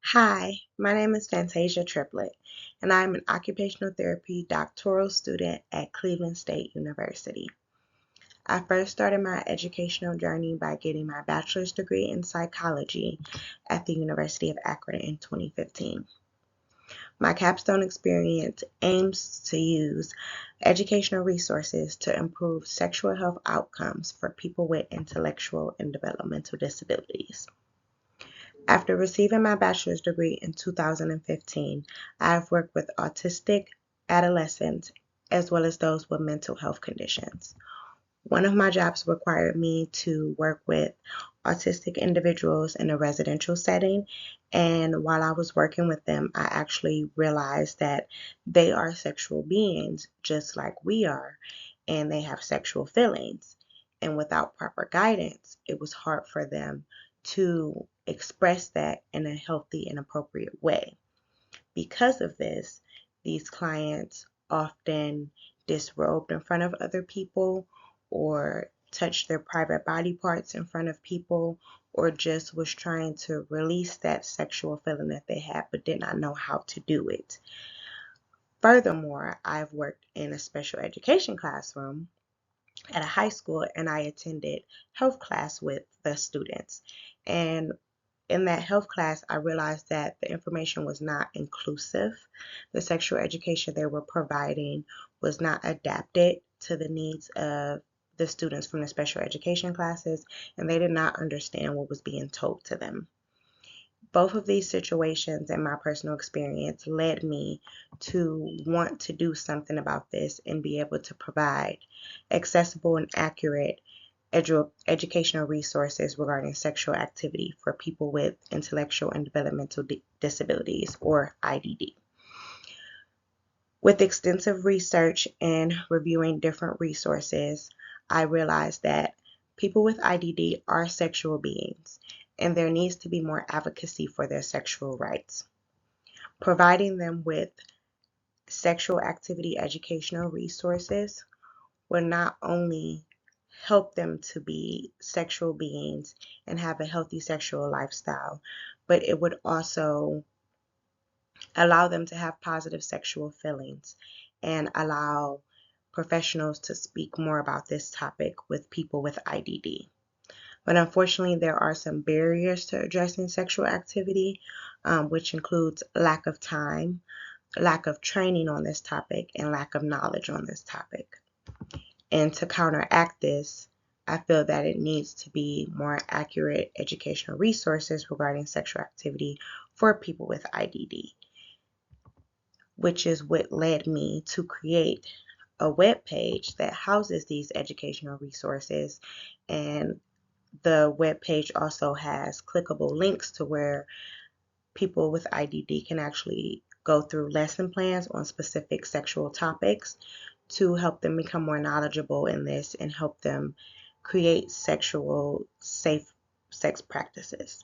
Hi, my name is Fantasia Triplet, and I am an occupational therapy doctoral student at Cleveland State University. I first started my educational journey by getting my bachelor's degree in psychology at the University of Akron in 2015. My capstone experience aims to use educational resources to improve sexual health outcomes for people with intellectual and developmental disabilities. After receiving my bachelor's degree in 2015, I have worked with autistic adolescents as well as those with mental health conditions. One of my jobs required me to work with autistic individuals in a residential setting, and while I was working with them, I actually realized that they are sexual beings just like we are, and they have sexual feelings. And without proper guidance, it was hard for them to express that in a healthy and appropriate way. Because of this, these clients often disrobed in front of other people or touched their private body parts in front of people or just was trying to release that sexual feeling that they had but did not know how to do it. Furthermore, I've worked in a special education classroom at a high school and I attended health class with the students. And in that health class, I realized that the information was not inclusive. The sexual education they were providing was not adapted to the needs of the students from the special education classes, and they did not understand what was being told to them. Both of these situations and my personal experience led me to want to do something about this and be able to provide accessible and accurate educational resources regarding sexual activity for people with intellectual and developmental disabilities, or IDD. With extensive research and reviewing different resources, I realized that people with IDD are sexual beings, and there needs to be more advocacy for their sexual rights. Providing them with sexual activity educational resources will not only help them to be sexual beings and have a healthy sexual lifestyle, but it would also allow them to have positive sexual feelings and allow professionals to speak more about this topic with people with IDD. But unfortunately, there are some barriers to addressing sexual activity, which includes lack of time, lack of training on this topic, and lack of knowledge on this topic. And to counteract this, I feel that it needs to be more accurate educational resources regarding sexual activity for people with IDD, which is what led me to create a web page that houses these educational resources. And the web page also has clickable links to where people with IDD can actually go through lesson plans on specific sexual topics to help them become more knowledgeable in this and help them create sexual safe sex practices.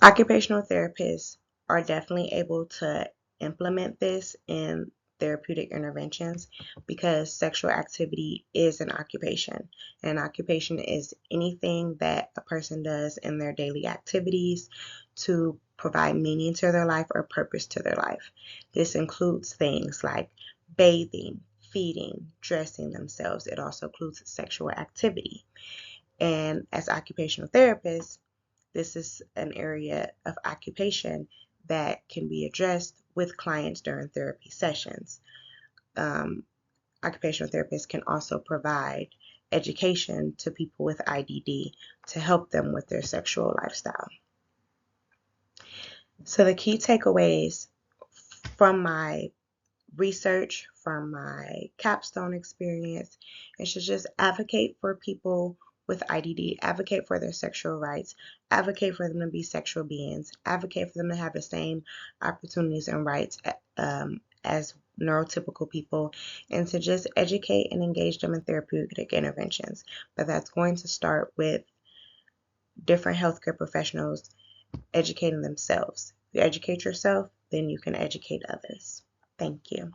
Occupational therapists are definitely able to implement this in therapeutic interventions because sexual activity is an occupation. An occupation is anything that a person does in their daily activities to provide meaning to their life or purpose to their life. This includes things like bathing, feeding, dressing themselves. It also includes sexual activity. And as occupational therapists, this is an area of occupation that can be addressed with clients during therapy sessions. Um, Occupational therapists can also provide education to people with IDD to help them with their sexual lifestyle. So the key takeaways from my research, from my capstone experience, is to just advocate for people with IDD, advocate for their sexual rights, advocate for them to be sexual beings, advocate for them to have the same opportunities and rights as neurotypical people, and to just educate and engage them in therapeutic interventions. But that's going to start with different healthcare professionals educating themselves. If you educate yourself, then you can educate others. Thank you.